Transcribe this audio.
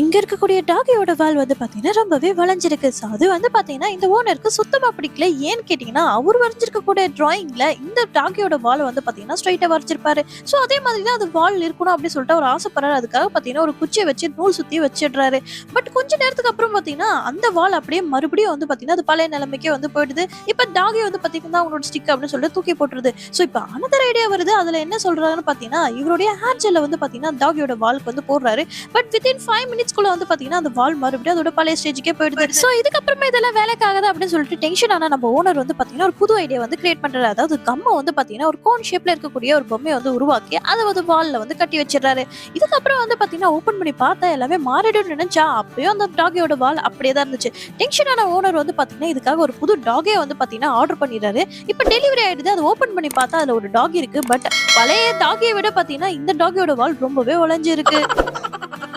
இங்க இருக்கக்கூடிய டாகியோட வால் வந்து பாத்தீங்கன்னா ரொம்பவே வளைஞ்சிருக்கு. ஸோ அது வந்து பாத்தீங்கன்னா இந்த ஓனருக்கு சுத்தமா பிடிக்கல. ஏன்னு கேட்டீங்கன்னா, அவர் வரைஞ்சிருக்கக்கூடிய டிராயிங்ல இந்த டாகியோட வால வந்து பாத்தீங்கன்னா ஸ்ட்ரைட்டா வரைஞ்சிருப்பாரு. ஸோ அதே மாதிரி தான் அது வால் இருக்கணும் அப்படின்னு சொல்லிட்டு அவர் ஆசைப்படுறாரு. அதுக்காக பாத்தீங்கன்னா ஒரு குச்சிய வச்சு நூல் சுத்தி வச்சிடுறாரு. பட் கொஞ்ச நேரத்துக்கு அப்புறம் பாத்தீங்கன்னா, அந்த வால் அப்படியே மறுபடியும் வந்து பாத்தீங்கன்னா, அது பழைய நிலைமைக்கே வந்து போயிடுது. இப்ப டாகி வந்து பாத்தீங்கன்னா அவங்களோட ஸ்டிக் அப்படின்னு சொல்லிட்டு தூக்கி போட்டுருது. ஸோ இப்ப அனதர் ஐடியா வருது. அதுல என்ன சொல்றாருன்னு பாத்தீங்கன்னா, இவருடைய ஹேர் ஜெல்ல வந்து பாத்தீங்கன்னா டாகியோட வாலுக்கு வந்து போடுறாரு. பட் வித்தின் 5 மினிட்ஸ்க்குள்ள வந்து பாத்தீங்கன்னா அந்த வால் மறுபடியும் அதோட பழைய ஸ்டேஜ்க்கே போயிடுது. சோ இதுக்கப்புறமா இதெல்லாம் வேலைக்கு ஆகாது அப்படின்னு சொல்லிட்டு டென்ஷன் ஆன நம்ம ஓனர் வந்து பாத்தீங்கன்னா ஒரு புது ஐடியா வந்து கிரியேட் பண்றாரு. அதாவது கம்ம வந்து பாத்தீங்கன்னா ஒரு கோன் ஷேப்ல இருக்கக்கூடிய ஒரு பொம்மையை வந்து உருவாக்கி அதை வந்து வால்ல வந்து கட்டி வச்சிடறாரு. இதுக்கப்புறம் வந்து பாத்தீங்கன்னா ஓபன் பண்ணி பார்த்தா எல்லாமே மாறிடும்னு நினைச்சா அப்பயும் அந்த டாகியோட வால் அப்படியே தான் இருந்துச்சு. டென்ஷன் ஆன ஓனர் வந்து பாத்தீங்கன்னா இதுக்காக ஒரு புது டாகே வந்து பாத்தீங்கன்னா ஆர்டர் பண்ணிடுறாரு. இப்ப டெலிவரி ஆயிடுது. அதை ஓபன் பண்ணி பார்த்தா அதுல ஒரு டாக் இருக்கு. பட் பழைய டாகியை விட பாத்தீங்கன்னா இந்த டாகியோட வால் ரொம்பவே உழைஞ்சிருக்கு.